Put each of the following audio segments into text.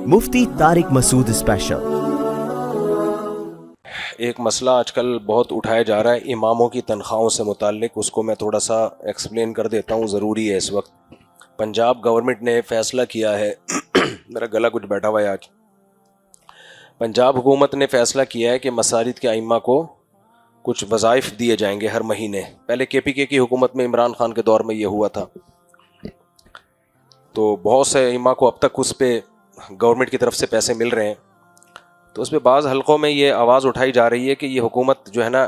مفتی طارق مسعود special. ایک مسئلہ آج کل بہت اٹھایا جا رہا ہے اماموں کی تنخواہوں سے متعلق، اس کو میں تھوڑا سا ایکسپلین کر دیتا ہوں، ضروری ہے اس وقت۔ پنجاب گورنمنٹ نے فیصلہ کیا ہے میرا گلا کچھ بیٹھا ہوا ہے آج۔ پنجاب حکومت نے فیصلہ کیا ہے کہ مساجد کے ائمہ کو کچھ وظائف دیے جائیں گے ہر مہینے۔ پہلے کے پی کے کی حکومت میں عمران خان کے دور میں یہ ہوا تھا، تو بہت سے ائمہ کو اب تک اس پہ گورنمنٹ کی طرف سے پیسے مل رہے ہیں۔ تو اس پہ بعض حلقوں میں یہ آواز اٹھائی جا رہی ہے کہ یہ حکومت جو ہے نا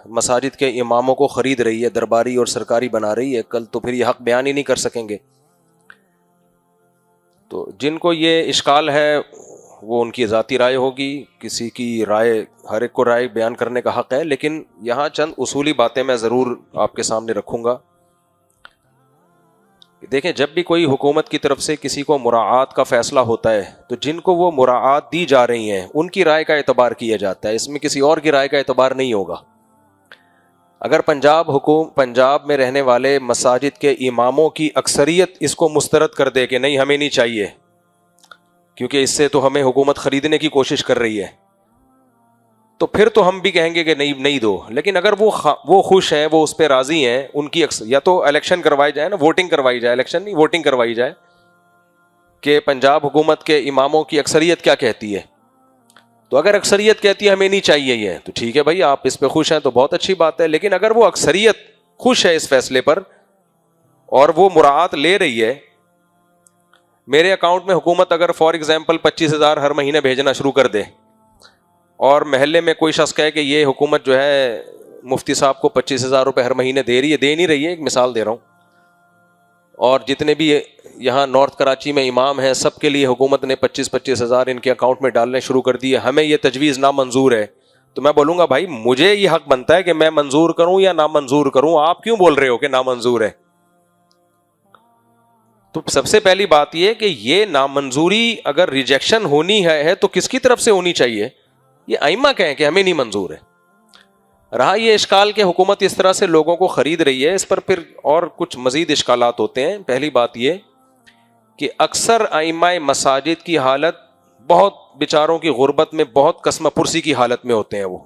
مساجد کے اماموں کو خرید رہی ہے، درباری اور سرکاری بنا رہی ہے، کل تو پھر یہ حق بیان ہی نہیں کر سکیں گے۔ تو جن کو یہ اشکال ہے وہ ان کی ذاتی رائے ہوگی، کسی کی رائے، ہر ایک کو رائے بیان کرنے کا حق ہے، لیکن یہاں چند اصولی باتیں میں ضرور آپ کے سامنے رکھوں گا۔ دیکھیں، جب بھی کوئی حکومت کی طرف سے کسی کو مراعات کا فیصلہ ہوتا ہے تو جن کو وہ مراعات دی جا رہی ہیں ان کی رائے کا اعتبار کیا جاتا ہے، اس میں کسی اور کی رائے کا اعتبار نہیں ہوگا۔ اگر پنجاب میں رہنے والے مساجد کے اماموں کی اکثریت اس کو مسترد کر دے کہ نہیں ہمیں نہیں چاہیے کیونکہ اس سے تو ہمیں حکومت خریدنے کی کوشش کر رہی ہے، تو پھر تو ہم بھی کہیں گے کہ نہیں دو۔ لیکن اگر وہ خوش ہیں، وہ اس پہ راضی ہیں، ان کی یا تو الیکشن کروائی جائے نا، ووٹنگ کروائی جائے، الیکشن نہیں، ووٹنگ کروائی جائے کہ پنجاب حکومت کے اماموں کی اکثریت کیا کہتی ہے۔ تو اگر اکثریت کہتی ہے ہمیں نہیں چاہیے یہ، تو ٹھیک ہے بھائی، آپ اس پہ خوش ہیں تو بہت اچھی بات ہے۔ لیکن اگر وہ اکثریت خوش ہے اس فیصلے پر اور وہ مراعات لے رہی ہے، میرے اکاؤنٹ میں حکومت اگر فار ایگزامپل 25,000 ہر مہینے بھیجنا شروع کر دے اور محلے میں کوئی شخص کہے کہ یہ حکومت جو ہے مفتی صاحب کو 25,000 روپے ہر مہینے دے رہی ہے، دے نہیں رہی ہے، ایک مثال دے رہا ہوں، اور جتنے بھی یہاں نارتھ کراچی میں امام ہیں سب کے لیے حکومت نے 25,000 ان کے اکاؤنٹ میں ڈالنے شروع کر دیے، ہمیں یہ تجویز نامنظور ہے، تو میں بولوں گا بھائی مجھے یہ حق بنتا ہے کہ میں منظور کروں یا نامنظور کروں، آپ کیوں بول رہے ہو کہ نامنظور ہے؟ تو سب سے پہلی بات یہ کہ یہ نامنظوری اگر ریجیکشن ہونی ہے تو کس کی طرف سے ہونی چاہیے؟ یہ ائمہ کہیں کہ ہمیں نہیں منظور ہے۔ رہا یہ اشکال کہ حکومت اس طرح سے لوگوں کو خرید رہی ہے، اس پر پھر اور کچھ مزید اشکالات ہوتے ہیں۔ پہلی بات یہ کہ اکثر ائمہ مساجد کی حالت بہت بیچاروں کی غربت میں، بہت قسمہ پرسی کی حالت میں ہوتے ہیں وہ۔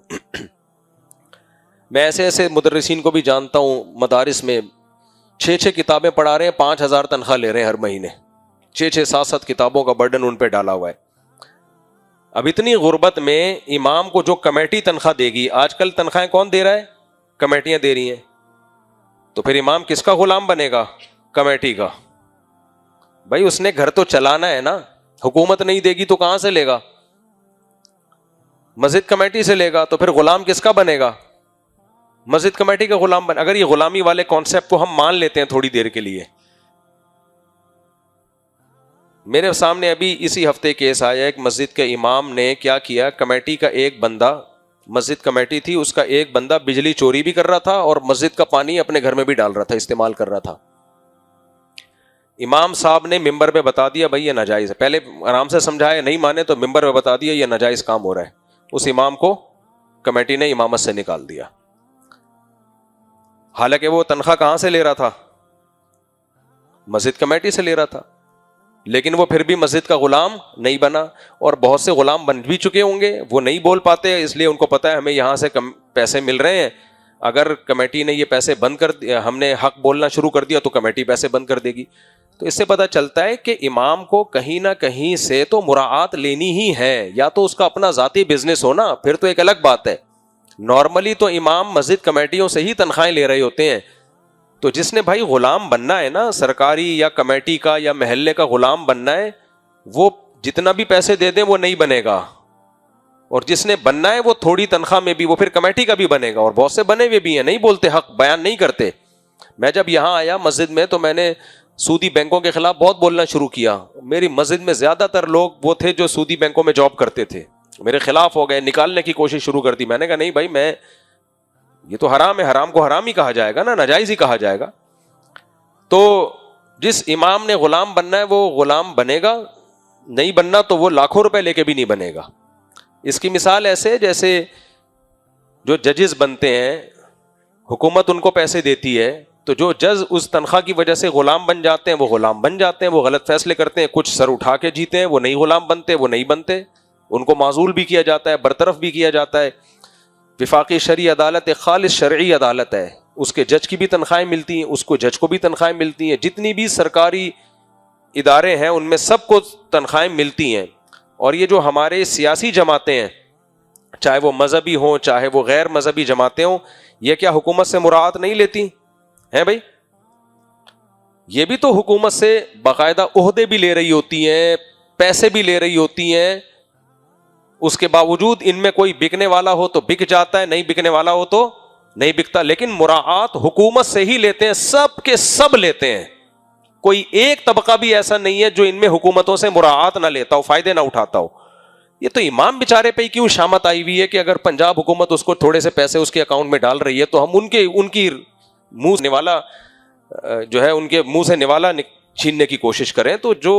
میں ایسے مدرسین کو بھی جانتا ہوں مدارس میں 6 کتابیں پڑھا رہے ہیں، 5,000 تنخواہ لے رہے ہیں ہر مہینے، 6 7 کتابوں کا برڈن ان پہ ڈالا ہوا ہے۔ اب اتنی غربت میں امام کو جو کمیٹی تنخواہ دے گی، آج کل تنخواہیں کون دے رہا ہے؟ کمیٹیاں دے رہی ہیں، تو پھر امام کس کا غلام بنے گا؟ کمیٹی کا۔ بھائی اس نے گھر تو چلانا ہے نا، حکومت نہیں دے گی تو کہاں سے لے گا؟ مسجد کمیٹی سے لے گا، تو پھر غلام کس کا بنے گا؟ مسجد کمیٹی کا غلام بنے۔ اگر یہ غلامی والے کانسیپٹ کو ہم مان لیتے ہیں تھوڑی دیر کے لیے، میرے سامنے ابھی اسی ہفتے کیس آیا، ایک مسجد کے امام نے کیا کیا، کمیٹی کا ایک بندہ، مسجد کمیٹی تھی، اس کا ایک بندہ بجلی چوری بھی کر رہا تھا اور مسجد کا پانی اپنے گھر میں بھی ڈال رہا تھا، استعمال کر رہا تھا۔ امام صاحب نے ممبر پہ بتا دیا بھائی یہ ناجائز ہے، پہلے آرام سے سمجھایا، نہیں مانے تو ممبر پہ بتا دیا یہ ناجائز کام ہو رہا ہے، اس امام کو کمیٹی نے امامت سے نکال دیا، حالانکہ وہ تنخواہ کہاں سے لے رہا تھا؟ مسجد کمیٹی سے لے رہا تھا، لیکن وہ پھر بھی مسجد کا غلام نہیں بنا، اور بہت سے غلام بن بھی چکے ہوں گے، وہ نہیں بول پاتے اس لیے ان کو پتا ہے ہمیں یہاں سے پیسے مل رہے ہیں، اگر کمیٹی نے یہ پیسے بند کر دیا، ہم نے حق بولنا شروع کر دیا تو کمیٹی پیسے بند کر دے گی۔ تو اس سے پتہ چلتا ہے کہ امام کو کہیں نہ کہیں سے تو مراعات لینی ہی ہے، یا تو اس کا اپنا ذاتی بزنس ہونا، پھر تو ایک الگ بات ہے۔ نارملی تو امام مسجد کمیٹیوں سے ہی تنخواہیں لے رہے ہوتے ہیں، تو جس نے بھائی غلام بننا ہے نا، سرکاری یا کمیٹی کا یا محلے کا غلام بننا ہے، وہ جتنا بھی پیسے دے دیں وہ نہیں بنے گا، اور جس نے بننا ہے وہ تھوڑی تنخواہ میں بھی وہ پھر کمیٹی کا بھی بنے گا، اور بہت سے بنے ہوئے بھی ہیں، نہیں بولتے، حق بیان نہیں کرتے۔ میں جب یہاں آیا مسجد میں تو میں نے سودی بینکوں کے خلاف بہت بولنا شروع کیا، میری مسجد میں زیادہ تر لوگ وہ تھے جو سودی بینکوں میں جاب کرتے تھے، میرے خلاف ہو گئے، نکالنے کی کوشش شروع کر دی۔ میں نے کہا نہیں بھائی، یہ تو حرام ہے، حرام کو حرام ہی کہا جائے گا نا، ناجائز ہی کہا جائے گا۔ تو جس امام نے غلام بننا ہے وہ غلام بنے گا، نہیں بننا تو وہ لاکھوں روپے لے کے بھی نہیں بنے گا۔ اس کی مثال ایسے جیسے جو ججز بنتے ہیں، حکومت ان کو پیسے دیتی ہے، تو جو جج اس تنخواہ کی وجہ سے غلام بن جاتے ہیں وہ غلام بن جاتے ہیں, وہ غلط فیصلے کرتے ہیں, کچھ سر اٹھا کے جیتے ہیں, وہ نہیں غلام بنتے, وہ نہیں بنتے, ان کو معزول بھی کیا جاتا ہے, برطرف بھی کیا جاتا ہے. وفاقی شرعی عدالت ایک خالص شرعی عدالت ہے, اس کے جج کی بھی تنخواہیں ملتی ہیں, اس کو جج کو بھی تنخواہیں ملتی ہیں, جتنی بھی سرکاری ادارے ہیں ان میں سب کو تنخواہیں ملتی ہیں. اور یہ جو ہمارے سیاسی جماعتیں ہیں, چاہے وہ مذہبی ہوں چاہے وہ غیر مذہبی جماعتیں ہوں, یہ کیا حکومت سے مراعات نہیں لیتی ہیں بھائی؟ یہ بھی تو حکومت سے باقاعدہ عہدے بھی لے رہی ہوتی ہیں, پیسے بھی لے رہی ہوتی ہیں, اس کے باوجود ان میں کوئی بکنے والا ہو تو بک جاتا ہے, نہیں بکنے والا ہو تو نہیں بکتا. لیکن مراعات حکومت سے ہی لیتے ہیں, سب کے سب لیتے ہیں. کوئی ایک طبقہ بھی ایسا نہیں ہے جو ان میں حکومتوں سے مراعات نہ لیتا ہو, فائدے نہ اٹھاتا ہو. یہ تو امام بیچارے پہ ہی کیوں شامت آئی ہوئی ہے کہ اگر پنجاب حکومت اس کو تھوڑے سے پیسے اس کے اکاؤنٹ میں ڈال رہی ہے تو ہم ان کی منہ سے نوالا جو ہے ان کے منہ سے نوالا چھیننے کی کوشش کریں. تو جو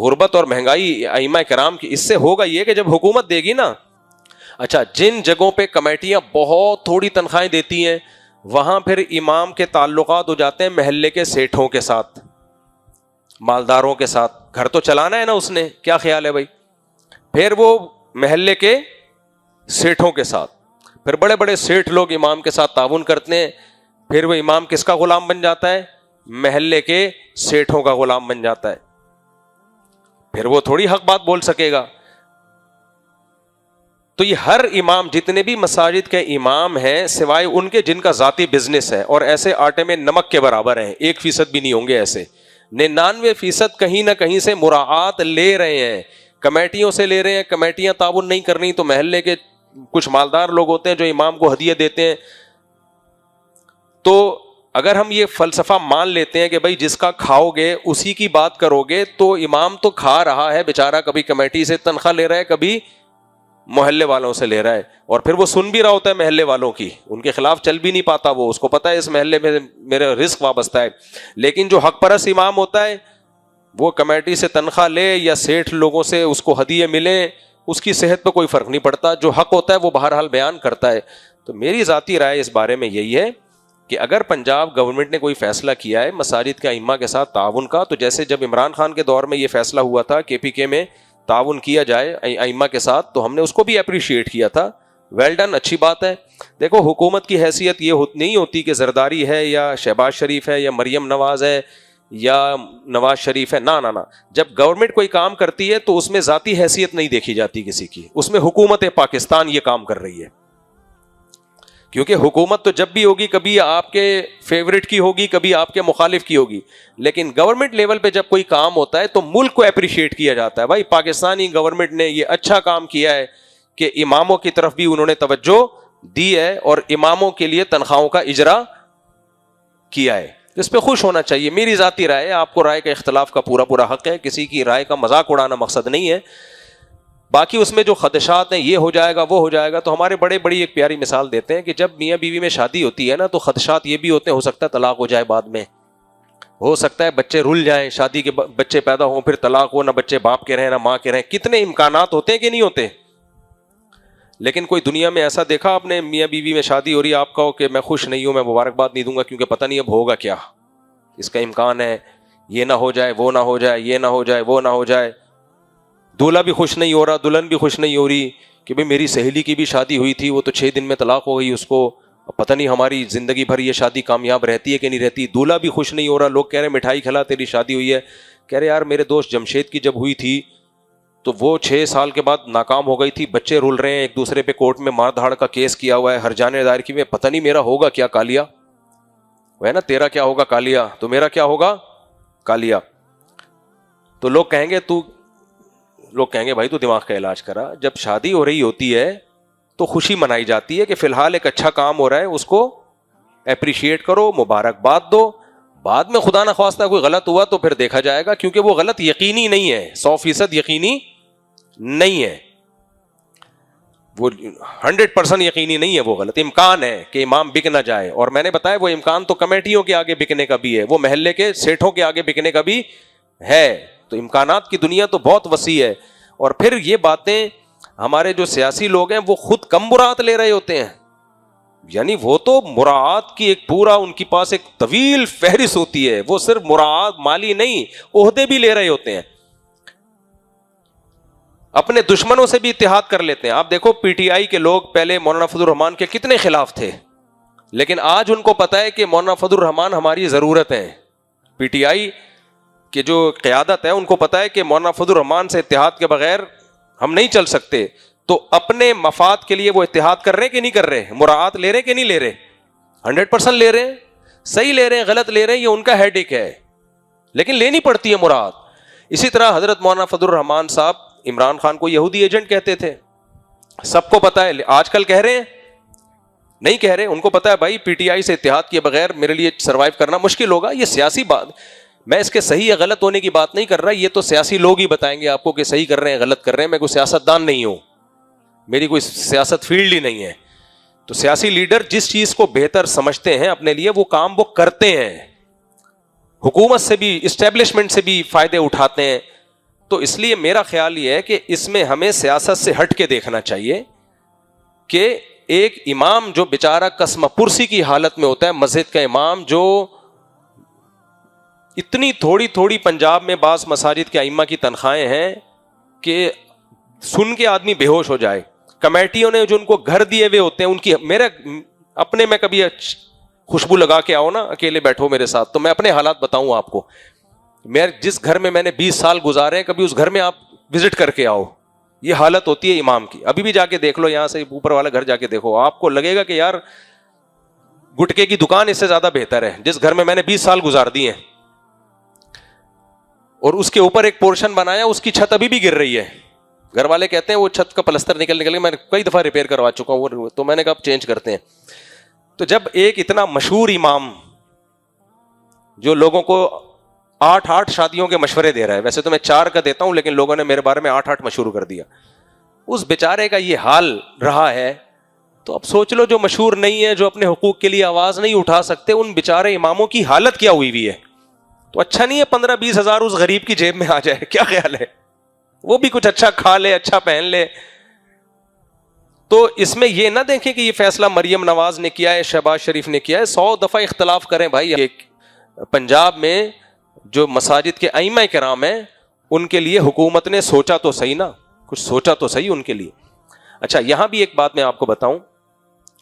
غربت اور مہنگائی ائمہ کرام کی, اس سے ہوگا یہ کہ جب حکومت دے گی نا, اچھا جن جگہوں پہ کمیٹیاں بہت تھوڑی تنخواہیں دیتی ہیں وہاں پھر امام کے تعلقات ہو جاتے ہیں محلے کے سیٹھوں کے ساتھ, مالداروں کے ساتھ. گھر تو چلانا ہے نا اس نے, کیا خیال ہے بھائی؟ پھر وہ محلے کے سیٹھوں کے ساتھ, پھر بڑے بڑے سیٹھ لوگ امام کے ساتھ تعاون کرتے ہیں, پھر وہ امام کس کا غلام بن جاتا ہے؟ محلے کے سیٹھوں کا غلام بن جاتا ہے. پھر وہ تھوڑی حق بات بول سکے گا. تو یہ ہر امام, جتنے بھی مساجد کے امام ہیں سوائے ان کے جن کا ذاتی بزنس ہے اور ایسے آٹے میں نمک کے برابر ہیں, 1% بھی نہیں ہوں گے ایسے, 99% کہیں نہ کہیں سے مراعات لے رہے ہیں, کمیٹیوں سے لے رہے ہیں. کمیٹیاں تعاون نہیں کرنی تو محلے کے کچھ مالدار لوگ ہوتے ہیں جو امام کو ہدیہ دیتے ہیں. تو اگر ہم یہ فلسفہ مان لیتے ہیں کہ بھائی جس کا کھاؤ گے اسی کی بات کرو گے, تو امام تو کھا رہا ہے بیچارہ, کبھی کمیٹی سے تنخواہ لے رہا ہے, کبھی محلے والوں سے لے رہا ہے, اور پھر وہ سن بھی رہا ہوتا ہے محلے والوں کی, ان کے خلاف چل بھی نہیں پاتا. وہ اس کو پتا ہے اس محلے میں میرا رزق وابستہ ہے. لیکن جو حق پرست امام ہوتا ہے وہ کمیٹی سے تنخواہ لے یا سیٹھ لوگوں سے اس کو ہدیے ملے, اس کی صحت پہ کوئی فرق نہیں پڑتا. جو حق ہوتا ہے وہ بہرحال بیان کرتا ہے. تو میری ذاتی رائے اس بارے میں یہی ہے کہ اگر پنجاب گورنمنٹ نے کوئی فیصلہ کیا ہے مساجد کے ائمہ کے ساتھ تعاون کا, تو جیسے جب عمران خان کے دور میں یہ فیصلہ ہوا تھا کے پی کے میں تعاون کیا جائے ائمہ کے ساتھ, تو ہم نے اس کو بھی اپریشیٹ کیا تھا. ویل ڈن, اچھی بات ہے. دیکھو حکومت کی حیثیت یہ نہیں ہوتی کہ زرداری ہے یا شہباز شریف ہے یا مریم نواز ہے یا نواز شریف ہے, نہ. جب گورنمنٹ کوئی کام کرتی ہے تو اس میں ذاتی حیثیت نہیں دیکھی جاتی کسی کی, اس میں حکومت پاکستان یہ کام کر رہی ہے. کیونکہ حکومت تو جب بھی ہوگی کبھی آپ کے فیورٹ کی ہوگی, کبھی آپ کے مخالف کی ہوگی, لیکن گورنمنٹ لیول پہ جب کوئی کام ہوتا ہے تو ملک کو اپریشیٹ کیا جاتا ہے. بھائی پاکستانی گورنمنٹ نے یہ اچھا کام کیا ہے کہ اماموں کی طرف بھی انہوں نے توجہ دی ہے اور اماموں کے لیے تنخواہوں کا اجرا کیا ہے. اس پہ خوش ہونا چاہیے. میری ذاتی رائے ہے, آپ کو رائے کا اختلاف کا پورا حق ہے, کسی کی رائے کا مذاق اڑانا مقصد نہیں ہے. باقی اس میں جو خدشات ہیں, یہ ہو جائے گا وہ ہو جائے گا, تو ہمارے بڑی ایک پیاری مثال دیتے ہیں کہ جب میاں بیوی میں شادی ہوتی ہے نا تو خدشات یہ بھی ہوتے ہیں, ہو سکتا ہے طلاق ہو جائے بعد میں, ہو سکتا ہے بچے رل جائیں, شادی کے بچے پیدا ہوں پھر طلاق ہو, نہ بچے باپ کے رہیں نہ ماں کے رہیں. کتنے امکانات ہوتے ہیں کہ نہیں ہوتے. لیکن کوئی دنیا میں ایسا دیکھا آپ نے میاں بیوی میں شادی ہو رہی ہے, آپ کہو کہ میں خوش نہیں ہوں, میں مبارکباد نہیں دوں گا کیونکہ پتہ نہیں اب ہوگا کیا, اس کا امکان ہے یہ نہ ہو جائے وہ نہ ہو جائے, یہ نہ ہو جائے وہ نہ ہو جائے. دولہا بھی خوش نہیں ہو رہا, دلہن بھی خوش نہیں ہو رہی کہ بھئی میری سہیلی کی بھی شادی ہوئی تھی, وہ تو 6 دن میں طلاق ہو گئی اس کو, اب پتہ نہیں ہماری زندگی بھر یہ شادی کامیاب رہتی ہے کہ نہیں رہتی. دولہا بھی خوش نہیں ہو رہا, لوگ کہہ رہے مٹھائی کھلا تیری شادی ہوئی ہے. کہہ رہے یار میرے دوست جمشید کی جب ہوئی تھی تو وہ 6 سال کے بعد ناکام ہو گئی تھی, بچے رول رہے ہیں, ایک دوسرے پہ کورٹ میں مار دھاڑ کا کیس کیا ہوا ہے, ہرجانے دائر کی میں, پتہ نہیں میرا ہوگا کیا کالیا, وہ ہے نا تیرا کیا ہوگا کالیا, تو میرا کیا ہوگا کالیا. تو لوگ کہیں گے بھائی تو دماغ کا علاج کرا. جب شادی ہو رہی ہوتی ہے تو خوشی منائی جاتی ہے کہ فی الحال ایک اچھا کام ہو رہا ہے, اس کو اپریشیٹ کرو, مبارکباد دو. بعد میں خدا نہ خواستہ کوئی غلط ہوا تو پھر دیکھا جائے گا, کیونکہ وہ غلط یقینی نہیں ہے, 100% یقینی نہیں ہے, وہ 100% یقینی نہیں ہے, وہ غلط امکان ہے کہ امام بک نہ جائے. اور میں نے بتایا وہ امکان تو کمیٹیوں کے آگے بکنے کا بھی ہے, وہ محلے کے سیٹھوں کے آگے بکنے کا بھی ہے. تو امکانات کی دنیا تو بہت وسیع ہے. اور پھر یہ باتیں ہمارے جو سیاسی لوگ ہیں وہ خود کم برات لے رہے ہوتے ہیں, یعنی وہ تو مراعات کی ایک پورا ان کے پاس ایک طویل فہرست ہوتی ہے, وہ صرف مراعات مالی نہیں, عہدے بھی لے رہے ہوتے ہیں, اپنے دشمنوں سے بھی اتحاد کر لیتے ہیں. آپ دیکھو پی ٹی آئی کے لوگ پہلے مولانا فضل الرحمان کے کتنے خلاف تھے, لیکن آج ان کو پتا ہے کہ مولانا فضل الرحمان ہماری ضرورت ہے. پی ٹی آئی کے جو قیادت ہے ان کو پتا ہے کہ مولانا فضل الرحمان سے اتحاد کے بغیر ہم نہیں چل سکتے, تو اپنے مفاد کے لیے وہ اتحاد کر رہے کہ نہیں کر رہے, مراعات لے رہے کہ نہیں لے رہے, 100% لے رہے ہیں, صحیح لے رہے ہیں غلط لے رہے ہیں, یہ ان کا ہیڈ ایک ہے, لیکن لینی پڑتی ہے مراعات. اسی طرح حضرت مولانا فضل الرحمان صاحب عمران خان کو یہودی ایجنٹ کہتے تھے, سب کو پتا ہے. آج کل کہہ رہے ہیں نہیں کہہ رہے, ان کو پتا ہے بھائی پی ٹی آئی سے اتحاد کیے بغیر میرے لیے سروائیو کرنا مشکل ہوگا. یہ سیاسی بات, میں اس کے صحیح یا غلط ہونے کی بات نہیں کر رہا, یہ تو سیاسی لوگ ہی بتائیں گے آپ کو کہ صحیح کر رہے ہیں غلط کر رہے ہیں. میں کوئی سیاستدان نہیں ہوں, میری کوئی سیاست فیلڈ ہی نہیں ہے. تو سیاسی لیڈر جس چیز کو بہتر سمجھتے ہیں اپنے لیے وہ کام وہ کرتے ہیں, حکومت سے بھی اسٹیبلشمنٹ سے بھی فائدے اٹھاتے ہیں. تو اس لیے میرا خیال یہ ہے کہ اس میں ہمیں سیاست سے ہٹ کے دیکھنا چاہیے کہ ایک امام جو بیچارہ قسم پرسی کی حالت میں ہوتا ہے, مسجد کا امام جو اتنی تھوڑی تھوڑی پنجاب میں بعض مساجد کے ائمہ کی تنخواہیں ہیں کہ سن کے آدمی بے ہوش ہو جائے. کمیٹیوں نے جو ان کو گھر دیے ہوئے ہوتے ہیں ان کی, میرے اپنے میں کبھی خوشبو لگا کے آؤ نا, اکیلے بیٹھو میرے ساتھ تو میں اپنے حالات بتاؤں آپ کو. میں جس گھر میں نے 20 سال گزارے ہیں, کبھی اس گھر میں آپ وزٹ کر کے آؤ, یہ حالت ہوتی ہے امام کی. ابھی بھی جا کے دیکھ لو, یہاں سے اوپر والا گھر جا کے دیکھو, آپ کو لگے گا کہ یار گٹکے کی دکان اس سے زیادہ بہتر ہے. جس گھر میں نے 20 سال گزار دیے ہیں اور اس کے اوپر ایک پورشن بنایا, اس کی چھت ابھی بھی گر رہی ہے. گھر والے کہتے ہیں وہ چھت کا پلستر نکل کے میں نے کئی دفعہ ریپیئر کروا چکا ہوں, تو میں نے کہا اب چینج کرتے ہیں. تو جب ایک اتنا مشہور امام جو لوگوں کو 8 شادیوں کے مشورے دے رہا ہے, ویسے تو میں 4 کا دیتا ہوں لیکن لوگوں نے میرے بارے میں 8 مشہور کر دیا, اس بیچارے کا یہ حال رہا ہے. تو اب سوچ لو جو مشہور نہیں ہے, جو اپنے حقوق کے لیے آواز نہیں اٹھا سکتے, ان بیچارے اماموں کی حالت کیا ہوئی ہے. تو اچھا نہیں ہے 15-20 ہزار اس غریب کی جیب میں آ جائے, کیا خیال ہے, وہ بھی کچھ اچھا کھا لے, اچھا پہن لے. تو اس میں یہ نہ دیکھیں کہ یہ فیصلہ مریم نواز نے کیا ہے, شہباز شریف نے کیا ہے. 100 دفعہ اختلاف کریں بھائی. پنجاب میں جو مساجد کے ائمہ کرام ہیں ان کے لیے حکومت نے سوچا تو صحیح نا, کچھ سوچا تو صحیح ان کے لیے. اچھا یہاں بھی ایک بات میں آپ کو بتاؤں,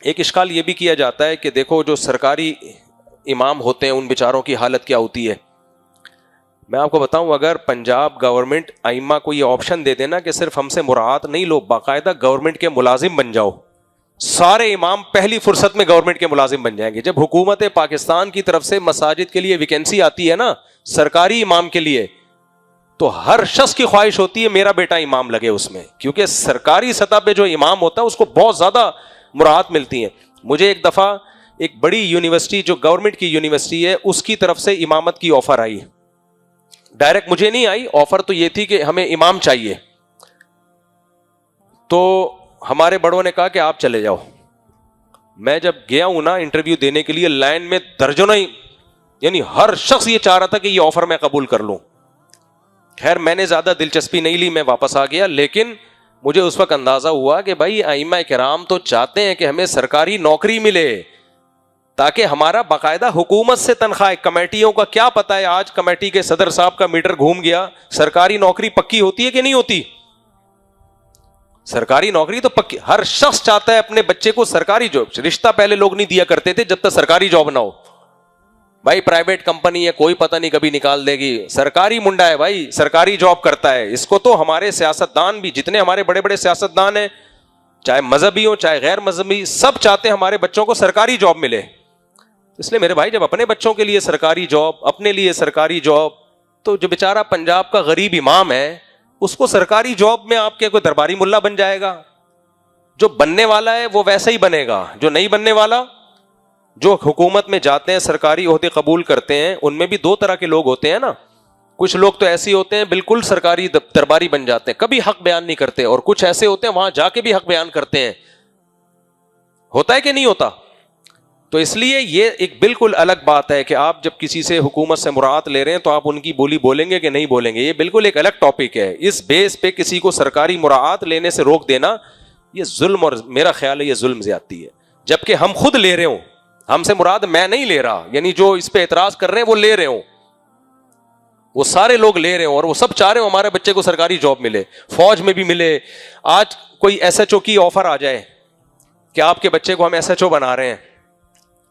ایک اشکال یہ بھی کیا جاتا ہے کہ دیکھو جو سرکاری امام ہوتے ہیں ان بیچاروں کی حالت کیا ہوتی ہے. میں آپ کو بتاؤں, اگر پنجاب گورنمنٹ ائمہ کو یہ آپشن دے دینا کہ صرف ہم سے مراعات نہیں لو, باقاعدہ گورنمنٹ کے ملازم بن جاؤ, سارے امام پہلی فرصت میں گورنمنٹ کے ملازم بن جائیں گے. جب حکومت پاکستان کی طرف سے مساجد کے لیے ویکینسی آتی ہے نا سرکاری امام کے لیے, تو ہر شخص کی خواہش ہوتی ہے میرا بیٹا امام لگے اس میں, کیونکہ سرکاری سطح پہ جو امام ہوتا ہے اس کو بہت زیادہ مراعات ملتی ہیں. مجھے ایک دفعہ ایک بڑی یونیورسٹی جو گورنمنٹ کی یونیورسٹی ہے اس کی طرف سے امامت کی آفر آئی. ڈائریکٹ مجھے نہیں آئی, آفر تو یہ تھی کہ ہمیں امام چاہیے. تو ہمارے بڑوں نے کہا کہ آپ چلے جاؤ. میں جب گیا ہوں نا انٹرویو دینے کے لیے, لائن میں درجنوں, یعنی ہر شخص یہ چاہ رہا تھا کہ یہ آفر میں قبول کر لوں. خیر میں نے زیادہ دلچسپی نہیں لی, میں واپس آ گیا. لیکن مجھے اس وقت اندازہ ہوا کہ بھائی ائمہ کرام تو چاہتے ہیں کہ ہمیں سرکاری نوکری ملے تاکہ ہمارا باقاعدہ حکومت سے تنخواہ. کمیٹیوں کا کیا پتا ہے, آج کمیٹی کے صدر صاحب کا میٹر گھوم گیا, سرکاری نوکری پکی ہوتی ہے کہ نہیں ہوتی؟ سرکاری نوکری تو پکی, ہر شخص چاہتا ہے اپنے بچے کو سرکاری جاب. رشتہ پہلے لوگ نہیں دیا کرتے تھے جب تک سرکاری جاب نہ ہو. بھائی پرائیویٹ کمپنی ہے, کوئی پتہ نہیں کبھی نکال دے گی, سرکاری منڈا ہے بھائی, سرکاری جاب کرتا ہے. اس کو تو ہمارے سیاستدان بھی, جتنے ہمارے بڑے بڑے سیاستدان ہیں, چاہے مذہبی ہوں چاہے غیر مذہبی, سب چاہتے ہیں ہمارے بچوں کو سرکاری جاب ملے. اس لیے میرے بھائی جب اپنے بچوں کے لیے سرکاری جاب, اپنے لیے سرکاری جاب, تو جو بیچارہ پنجاب کا غریب امام ہے اس کو سرکاری جاب میں آپ کے کوئی درباری ملا بن جائے گا. جو بننے والا ہے وہ ویسا ہی بنے گا, جو نہیں بننے والا. جو حکومت میں جاتے ہیں سرکاری عہدے قبول کرتے ہیں ان میں بھی 2 طرح کے لوگ ہوتے ہیں نا. کچھ لوگ تو ایسے ہوتے ہیں بالکل سرکاری درباری بن جاتے ہیں, کبھی حق بیان نہیں کرتے, اور کچھ ایسے ہوتے ہیں وہاں جا کے بھی حق بیان کرتے ہیں. ہوتا ہے کہ نہیں ہوتا؟ تو اس لیے یہ ایک بالکل الگ بات ہے کہ آپ جب کسی سے حکومت سے مراعات لے رہے ہیں تو آپ ان کی بولی بولیں گے کہ نہیں بولیں گے, یہ بالکل ایک الگ ٹاپک ہے. اس بیس پہ کسی کو سرکاری مراعات لینے سے روک دینا یہ ظلم, اور میرا خیال ہے یہ ظلم زیادتی ہے. جبکہ ہم خود لے رہے ہوں. ہم سے مراد میں نہیں لے رہا, یعنی جو اس پہ اعتراض کر رہے ہیں وہ لے رہے ہوں, وہ سارے لوگ لے رہے ہوں, اور وہ سب چاہ رہے ہوں ہمارے بچے کو سرکاری جاب ملے, فوج میں بھی ملے. آج کوئی ایس ایچ او کی آفر آ جائے کہ آپ کے بچے کو ہم ایس ایچ او بنا رہے ہیں,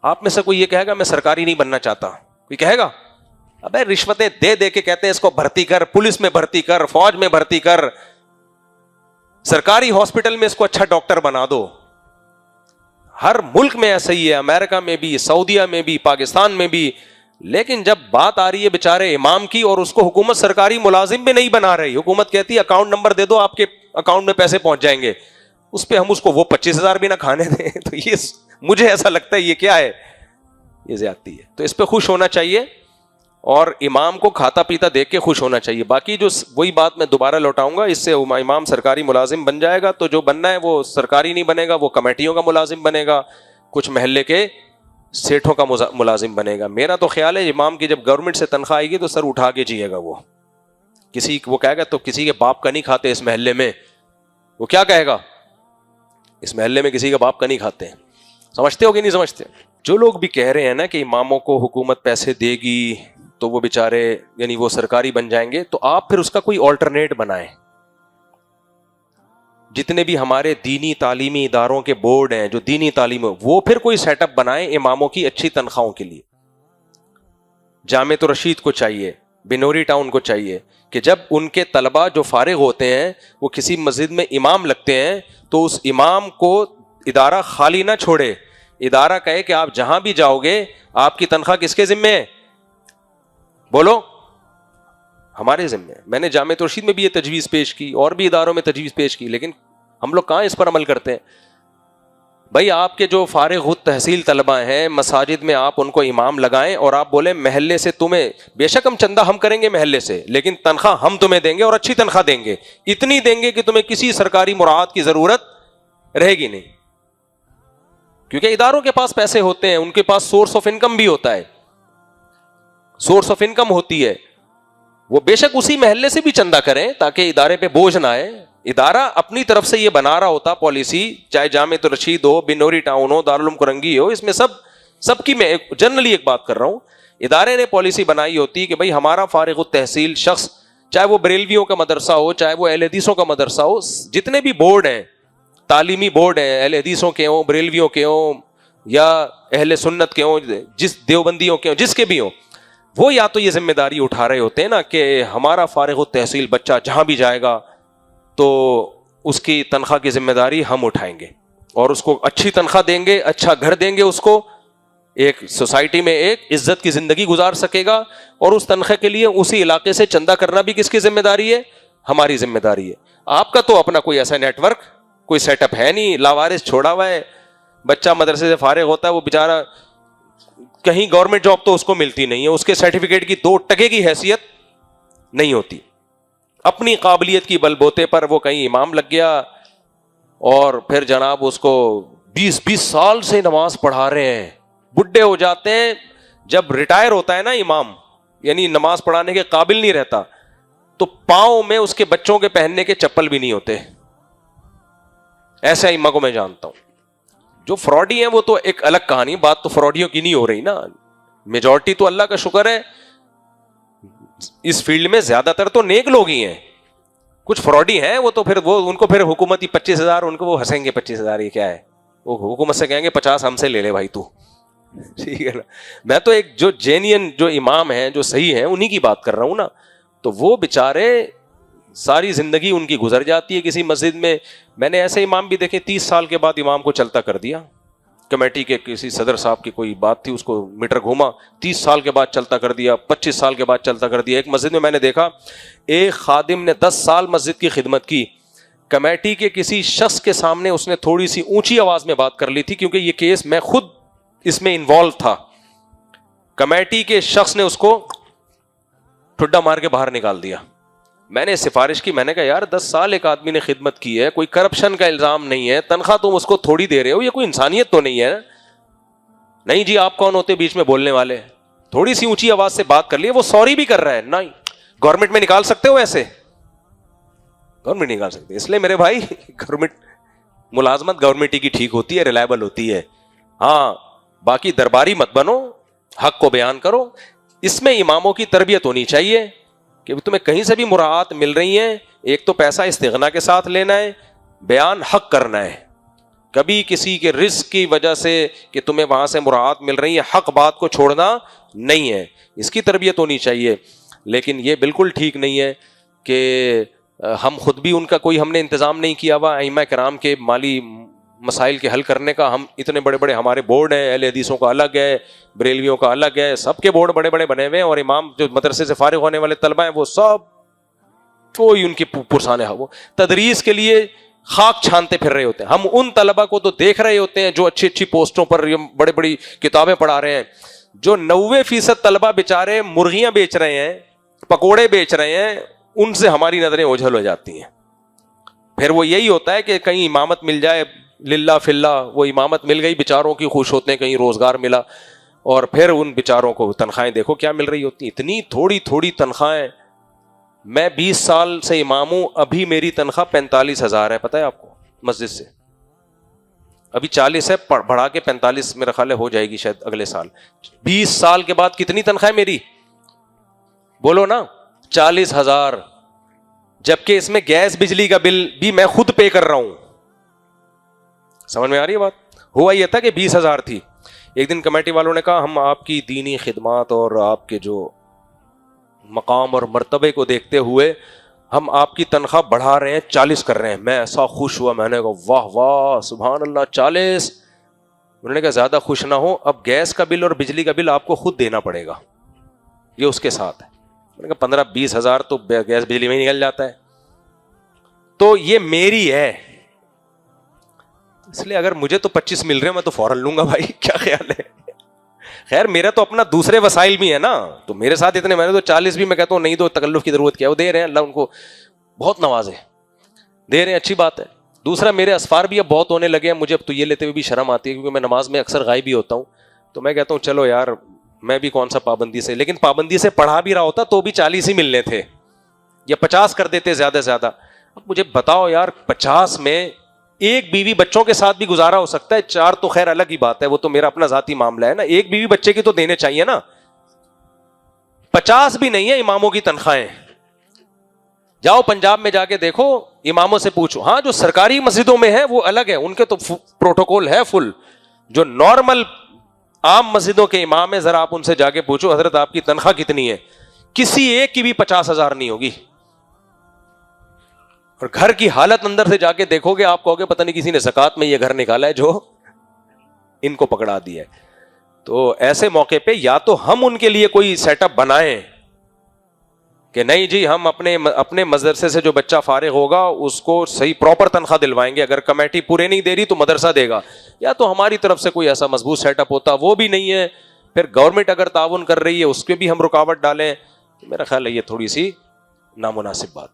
آپ میں سے کوئی یہ کہے گا میں سرکاری نہیں بننا چاہتا؟ کوئی کہے گا؟ ابے رشوتیں دے دے کے کہتے ہیں اس کو بھرتی کر, پولیس میں بھرتی کر, فوج میں بھرتی کر, سرکاری ہاسپٹل میں اس کو اچھا ڈاکٹر بنا دو. ہر ملک میں ایسا ہی ہے, امریکہ میں بھی, سعودیہ میں بھی, پاکستان میں بھی. لیکن جب بات آ رہی ہے بیچارے امام کی, اور اس کو حکومت سرکاری ملازم بھی نہیں بنا رہی, حکومت کہتی ہے اکاؤنٹ نمبر دے دو آپ کے اکاؤنٹ میں پیسے پہنچ جائیں گے, اس پہ ہم اس کو وہ 25,000 بھی نہ کھانے دیں, تو یہ مجھے ایسا لگتا ہے یہ کیا ہے, یہ زیادتی ہے. تو اس پہ خوش ہونا چاہیے اور امام کو کھاتا پیتا دیکھ کے خوش ہونا چاہیے. باقی جو وہی بات میں دوبارہ لوٹاؤں گا, اس سے امام سرکاری ملازم بن جائے گا تو جو بننا ہے وہ سرکاری نہیں بنے گا, وہ کمیٹیوں کا ملازم بنے گا, کچھ محلے کے سیٹھوں کا ملازم بنے گا. میرا تو خیال ہے امام کی جب گورنمنٹ سے تنخواہ آئے گی تو سر اٹھا کے جیے گا. وہ کہے گا تو کسی کے باپ کا نہیں کھاتے اس محلے میں, وہ کیا کہے گا, اس محلے میں کسی کا باپ کا نہیں کھاتے. سمجھتے ہو کہ نہیں سمجھتے؟ جو لوگ بھی کہہ رہے ہیں نا کہ اماموں کو حکومت پیسے دے گی تو وہ بیچارے یعنی وہ سرکاری بن جائیں گے, تو آپ پھر اس کا کوئی آلٹرنیٹ بنائیں. جتنے بھی ہمارے دینی تعلیمی اداروں کے بورڈ ہیں جو دینی تعلیم, وہ پھر کوئی سیٹ اپ بنائیں اماموں کی اچھی تنخواہوں کے لیے. جامعۃ الرشید کو چاہیے, بنوری ٹاؤن کو چاہیے کہ جب ان کے طلبہ جو فارغ ہوتے ہیں وہ کسی مسجد میں امام لگتے ہیں تو اس امام کو ادارہ خالی نہ چھوڑے, ادارہ کہے کہ آپ جہاں بھی جاؤ گے آپ کی تنخواہ کس کے ذمے ہے؟ بولو, ہمارے ذمے. میں نے جامعۃ الرشید میں بھی یہ تجویز پیش کی اور بھی اداروں میں تجویز پیش کی, لیکن ہم لوگ کہاں اس پر عمل کرتے ہیں. بھائی آپ کے جو فارغ التحصیل طلبہ ہیں مساجد میں آپ ان کو امام لگائیں اور آپ بولیں محلے سے تمہیں, بے شک ہم چندہ ہم کریں گے محلے سے, لیکن تنخواہ ہم تمہیں دیں گے اور اچھی تنخواہ دیں گے, اتنی دیں گے کہ تمہیں کسی سرکاری مراعات کی ضرورت رہے گی نہیں. کیونکہ اداروں کے پاس پیسے ہوتے ہیں, ان کے پاس سورس آف انکم بھی ہوتا ہے, سورس آف انکم ہوتی ہے. وہ بے شک اسی محلے سے بھی چندہ کریں تاکہ ادارے پہ بوجھ نہ آئے. ادارہ اپنی طرف سے یہ بنا رہا ہوتا پالیسی, چاہے جامعۃ الرشید ہو, بنوری ٹاؤن ہو, دارالعلوم کرنگی ہو, اس میں سب کی میں جنرلی ایک بات کر رہا ہوں, ادارے نے پالیسی بنائی ہوتی کہ بھائی ہمارا فارغ التحصیل شخص, چاہے وہ بریلویوں کا مدرسہ ہو, چاہے وہ اہل حدیثوں کا مدرسہ ہو, جتنے بھی بورڈ ہیں تعلیمی بورڈ ہیں, اہل حدیثوں کے ہوں, بریلویوں کے ہوں یا اہل سنت کے ہوں, جس دیوبندیوں کے ہوں, جس کے بھی ہوں, وہ یا تو یہ ذمہ داری اٹھا رہے ہوتے ہیں نا کہ ہمارا فارغ التحصیل بچہ جہاں بھی جائے گا تو اس کی تنخواہ کی ذمہ داری ہم اٹھائیں گے اور اس کو اچھی تنخواہ دیں گے, اچھا گھر دیں گے, اس کو ایک سوسائٹی میں ایک عزت کی زندگی گزار سکے گا, اور اس تنخواہ کے لیے اسی علاقے سے چندہ کرنا بھی کس کی ذمہ داری ہے؟ ہماری ذمہ داری ہے. آپ کا تو اپنا کوئی ایسا نیٹ ورک کوئی سیٹ اپ ہے نہیں, لاوارث چھوڑا ہوا ہے, بچہ مدرسے سے فارغ ہوتا ہے, وہ بیچارہ کہیں گورنمنٹ جاب تو اس کو ملتی نہیں ہے, اس کے سرٹیفکیٹ کی 2 ٹکے کی حیثیت نہیں ہوتی. اپنی قابلیت کی بل بوتے پر وہ کہیں امام لگ گیا اور پھر جناب اس کو 20 سال سے نماز پڑھا رہے ہیں, بڈھے ہو جاتے ہیں, جب ریٹائر ہوتا ہے نا امام, یعنی نماز پڑھانے کے قابل نہیں رہتا, تو پاؤں میں اس کے بچوں کے پہننے کے چپل بھی نہیں ہوتے. ایسے ائمہ کو میں جانتا ہوں. جو فراڈی ہیں وہ تو ایک الگ کہانی, بات تو فراڈیوں کی نہیں ہو رہی نا, میجورٹی تو اللہ کا شکر ہے اس فیلڈ میں زیادہ تر تو نیک لوگ ہی ہیں. کچھ فراڈی ہیں وہ تو پھر وہ ان کو پھر حکومتی 25,000 ان کو وہ ہنسیں گے, 25,000 یہ کیا ہے, وہ حکومت سے کہیں گے 50 ہم سے لے لے بھائی تو, ٹھیک ہے نا. میں تو ایک جو جینین جو امام ہیں جو صحیح ہیں انہی کی بات کر رہا ہوں نا. تو وہ بیچارے ساری زندگی ان کی گزر جاتی ہے کسی مسجد میں. میں نے ایسے امام بھی دیکھے 30 سال کے بعد امام کو چلتا کر دیا, کمیٹی کے کسی صدر صاحب کی کوئی بات تھی, اس کو میٹر گھوما, 30 سال کے بعد چلتا کر دیا, 25 سال کے بعد چلتا کر دیا. ایک مسجد میں میں نے دیکھا ایک خادم نے 10 سال مسجد کی خدمت کی, کمیٹی کے کسی شخص کے سامنے اس نے تھوڑی سی اونچی آواز میں بات کر لی تھی, کیونکہ یہ کیس میں خود اس میں انوالو تھا. کمیٹی کے شخص نے اس کو ٹھڈا مار کے باہر نکال دیا. میں نے سفارش کی, میں نے کہا یار 10 سال ایک آدمی نے خدمت کی ہے, کوئی کرپشن کا الزام نہیں ہے, تنخواہ تم اس کو تھوڑی دے رہے ہو, یہ کوئی انسانیت تو نہیں ہے. نہیں جی آپ کون ہوتے بیچ میں بولنے والے, تھوڑی سی اونچی آواز سے بات کر لی, وہ سوری بھی کر رہا ہے. نہیں گورنمنٹ میں نکال سکتے ہو ایسے, گورنمنٹ نکال سکتے. اس لیے میرے بھائی گورنمنٹ ملازمت گورنمنٹ کی ٹھیک ہوتی ہے, ریلائبل ہوتی ہے. ہاں باقی درباری مت بنو, حق کو بیان کرو. اس میں اماموں کی تربیت ہونی چاہیے کہ تمہیں کہیں سے بھی مراعات مل رہی ہیں, ایک تو پیسہ استغنا کے ساتھ لینا ہے, بیان حق کرنا ہے. کبھی کسی کے رزق کی وجہ سے کہ تمہیں وہاں سے مراعات مل رہی ہے, حق بات کو چھوڑنا نہیں ہے, اس کی تربیت ہونی چاہیے. لیکن یہ بالکل ٹھیک نہیں ہے کہ ہم خود بھی ان کا کوئی ہم نے انتظام نہیں کیا ہوا. ائمہ کرام کے مالی مسائل کے حل کرنے کا ہم اتنے بڑے بڑے ہمارے بورڈ ہیں, اہل حدیثوں کا الگ ہے, بریلویوں کا الگ ہے, سب کے بورڈ بڑے بڑے بنے ہوئے ہیں, اور امام جو مدرسے سے فارغ ہونے والے طلبہ ہیں وہ سب کوئی ان کی پرسانے وہ تدریس کے لیے خاک چھانتے پھر رہے ہوتے ہیں. ہم ان طلبہ کو تو دیکھ رہے ہوتے ہیں جو اچھی اچھی پوسٹوں پر بڑے بڑی کتابیں پڑھا رہے ہیں, جو 90% طلبہ بیچارے مرغیاں بیچ رہے ہیں, پکوڑے بیچ رہے ہیں, ان سے ہماری نظریں اوجھل ہو جاتی ہیں. پھر وہ یہی ہوتا ہے کہ کہیں امامت مل جائے للہ فی اللہ, وہ امامت مل گئی, بیچاروں کی خوش ہوتے ہیں, کہیں روزگار ملا, اور پھر ان بیچاروں کو تنخواہیں دیکھو کیا مل رہی ہوتی, اتنی تھوڑی تھوڑی تنخواہیں. میں 20 سال سے امام ہوں, ابھی میری تنخواہ 45,000 ہے, پتہ ہے آپ کو, مسجد سے. ابھی 40 ہے, بڑھا کے 45 میرا خیال ہے ہو جائے گی شاید اگلے سال. 20 سال کے بعد کتنی تنخواہ ہے میری, بولو نا, 40,000. جبکہ اس میں گیس بجلی کا بل بھی میں خود پے کر رہا ہوں. سمجھ میں آ رہی ہے بات. ہوا یہ تھا کہ 20,000 تھی. ایک دن کمیٹی والوں نے کہا ہم آپ کی دینی خدمات اور آپ کے جو مقام اور مرتبے کو دیکھتے ہوئے ہم آپ کی تنخواہ بڑھا رہے ہیں, 40 کر رہے ہیں. میں ایسا خوش ہوا, میں نے کہا واہ واہ سبحان اللہ 40. انہوں نے کہا زیادہ خوش نہ ہو, اب گیس کا بل اور بجلی کا بل آپ کو خود دینا پڑے گا, یہ اس کے ساتھ ہے. میں نے کہا 15-20 ہزار تو گیس بجلی میں ہی نکل جاتا ہے, تو یہ میری ہے. اس لیے اگر مجھے تو 25 مل رہے ہیں میں تو فوراً لوں گا بھائی, کیا خیال ہے. خیر میرا تو اپنا دوسرے وسائل بھی ہے نا, تو میرے ساتھ اتنے, میں نے تو 40 بھی میں کہتا ہوں نہیں تو تکلف کی ضرورت کیا, وہ دے رہے ہیں, اللہ ان کو بہت نوازے, دے رہے ہیں, اچھی بات ہے. دوسرا میرے اسفار بھی اب بہت ہونے لگے ہیں, مجھے اب تو یہ لیتے ہوئے بھی شرم آتی ہے کیونکہ میں نماز میں اکثر غائب بھی ہوتا ہوں, تو میں کہتا ہوں چلو یار میں بھی کون سا پابندی سے, لیکن پابندی سے پڑھا بھی رہا ہوتا تو بھی 40 ہی ملنے تھے, یا 50 کر دیتے زیادہ سے زیادہ. اب مجھے بتاؤ یار 50 میں ایک بیوی بچوں کے ساتھ بھی گزارا ہو سکتا ہے, 4 تو خیر الگ ہی بات ہے, وہ تو میرا اپنا ذاتی معاملہ ہے نا, ایک بیوی بچے کی تو دینے چاہیے نا. 50 بھی نہیں ہے اماموں کی تنخواہیں. جاؤ پنجاب میں جا کے دیکھو, اماموں سے پوچھو. ہاں جو سرکاری مسجدوں میں ہے وہ الگ ہے, ان کے تو پروٹوکول ہے فل. جو نارمل عام مسجدوں کے امام ہیں, ذرا آپ ان سے جا کے پوچھو حضرت آپ کی تنخواہ کتنی ہے, کسی ایک کی بھی 50,000 نہیں ہوگی. اور گھر کی حالت اندر سے جا کے دیکھو گے, آپ کہو گے پتہ نہیں کسی نے زکوٰۃ میں یہ گھر نکالا ہے جو ان کو پکڑا دیا ہے. تو ایسے موقع پہ یا تو ہم ان کے لیے کوئی سیٹ اپ بنائیں کہ نہیں جی ہم اپنے مدرسے سے جو بچہ فارغ ہوگا اس کو صحیح پراپر تنخواہ دلوائیں گے, اگر کمیٹی پورے نہیں دے رہی تو مدرسہ دے گا, یا تو ہماری طرف سے کوئی ایسا مضبوط سیٹ اپ ہوتا, وہ بھی نہیں ہے. پھر گورنمنٹ اگر تعاون کر رہی ہے اس کے بھی ہم رکاوٹ ڈالیں, تو میرا خیال ہے یہ تھوڑی سی نامناسب بات.